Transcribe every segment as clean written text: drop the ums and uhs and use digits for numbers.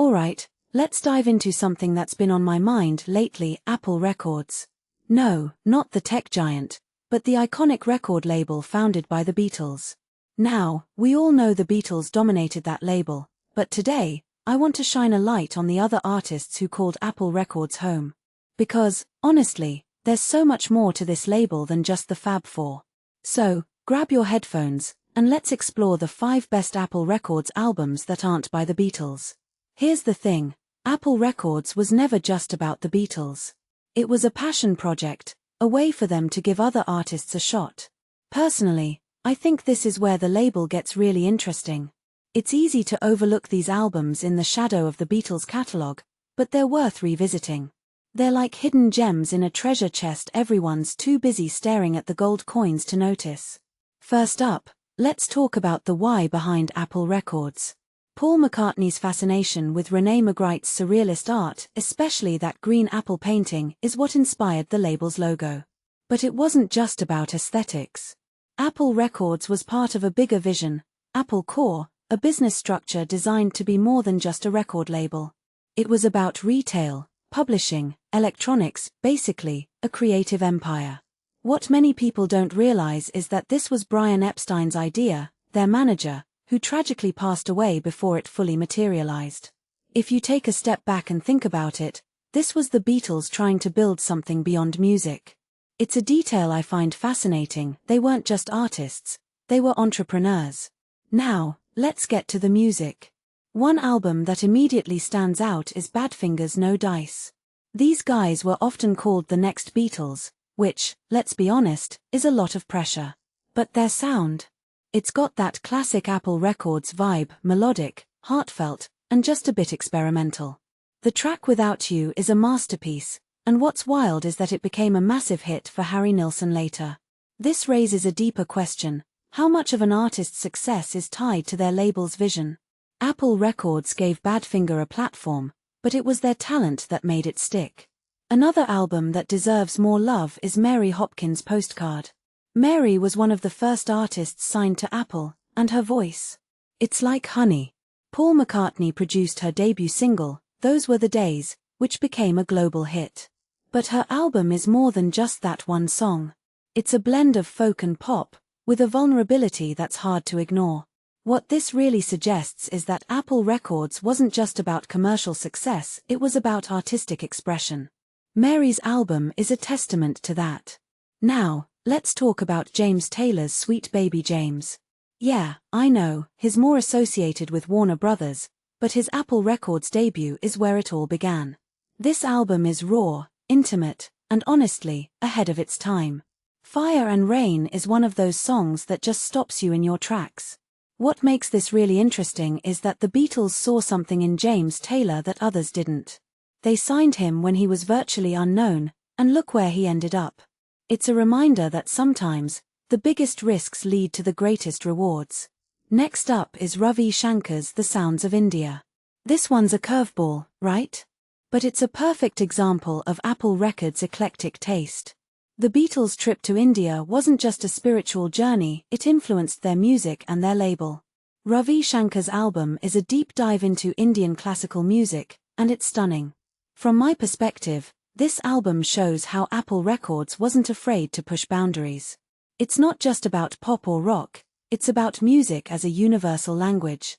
Alright, let's dive into something that's been on my mind lately: Apple Records. No, not the tech giant, but the iconic record label founded by the Beatles. Now, we all know the Beatles dominated that label, but today, I want to shine a light on the other artists who called Apple Records home. Because, honestly, there's so much more to this label than just the Fab Four. So, grab your headphones, and let's explore the 5 best Apple Records albums that aren't by the Beatles. Here's the thing: Apple Records was never just about the Beatles. It was a passion project, a way for them to give other artists a shot. Personally, I think this is where the label gets really interesting. It's easy to overlook these albums in the shadow of the Beatles' catalogue, but they're worth revisiting. They're like hidden gems in a treasure chest everyone's too busy staring at the gold coins to notice. First up, let's talk about the why behind Apple Records. Paul McCartney's fascination with Magritte's surrealist art, especially that green apple painting, is what inspired the label's logo. But it wasn't just about aesthetics. Apple Records was part of a bigger vision, Apple Core, a business structure designed to be more than just a record label. It was about retail, publishing, electronics, basically, a creative empire. What many people don't realize is that this was Brian Epstein's idea, their manager, who tragically passed away before it fully materialized. If you take a step back and think about it, this was the Beatles trying to build something beyond music. It's a detail I find fascinating. They weren't just artists, they were entrepreneurs. Now, let's get to the music. One album that immediately stands out is Badfinger's No Dice. These guys were often called the next Beatles, which, let's be honest, is a lot of pressure. But their sound, it's got that classic Apple Records vibe: melodic, heartfelt, and just a bit experimental. The track Without You is a masterpiece, and what's wild is that it became a massive hit for Harry Nilsson later. This raises a deeper question: how much of an artist's success is tied to their label's vision? Apple Records gave Badfinger a platform, but it was their talent that made it stick. Another album that deserves more love is Mary Hopkins' Postcard. Mary was one of the first artists signed to Apple, and her voice, it's like honey. Paul McCartney produced her debut single, Those Were the Days, which became a global hit. But her album is more than just that one song. It's a blend of folk and pop, with a vulnerability that's hard to ignore. What this really suggests is that Apple Records wasn't just about commercial success, it was about artistic expression. Mary's album is a testament to that. Now, let's talk about James Taylor's Sweet Baby James. Yeah, I know, he's more associated with Warner Brothers, but his Apple Records debut is where it all began. This album is raw, intimate, and honestly, ahead of its time. Fire and Rain is one of those songs that just stops you in your tracks. What makes this really interesting is that the Beatles saw something in James Taylor that others didn't. They signed him when he was virtually unknown, and look where he ended up. It's a reminder that sometimes, the biggest risks lead to the greatest rewards. Next up is Ravi Shankar's The Sounds of India. This one's a curveball, right? But it's a perfect example of Apple Records' eclectic taste. The Beatles' trip to India wasn't just a spiritual journey, it influenced their music and their label. Ravi Shankar's album is a deep dive into Indian classical music, and it's stunning. From my perspective, this album shows how Apple Records wasn't afraid to push boundaries. It's not just about pop or rock, it's about music as a universal language.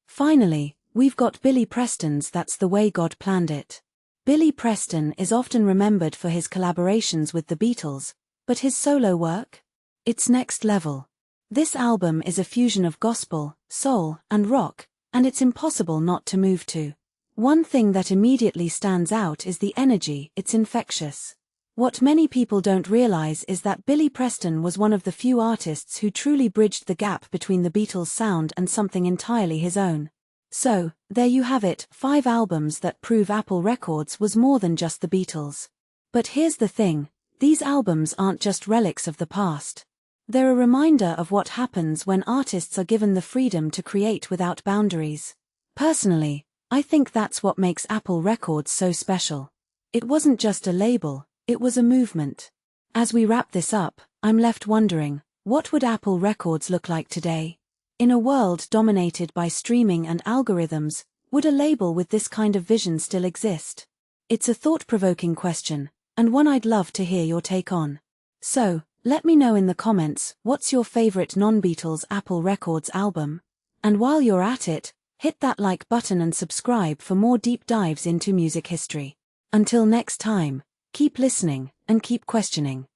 Finally, we've got Billy Preston's That's the Way God Planned It. Billy Preston is often remembered for his collaborations with the Beatles, but his solo work? It's next level. This album is a fusion of gospel, soul, and rock, and it's impossible not to move to. One thing that immediately stands out is the energy, it's infectious. What many people don't realize is that Billy Preston was one of the few artists who truly bridged the gap between the Beatles' sound and something entirely his own. So, there you have it, 5 albums that prove Apple Records was more than just the Beatles. But here's the thing, these albums aren't just relics of the past. They're a reminder of what happens when artists are given the freedom to create without boundaries. Personally, I think that's what makes Apple Records so special. It wasn't just a label, it was a movement. As we wrap this up, I'm left wondering, what would Apple Records look like today? In a world dominated by streaming and algorithms, Would a label with this kind of vision still exist? It's a thought-provoking question, and one I'd love to hear your take on. So, let me know in the comments, what's your favorite non-Beatles Apple Records album? And while you're at it, hit that like button and subscribe for more deep dives into music history. Until next time, keep listening and keep questioning.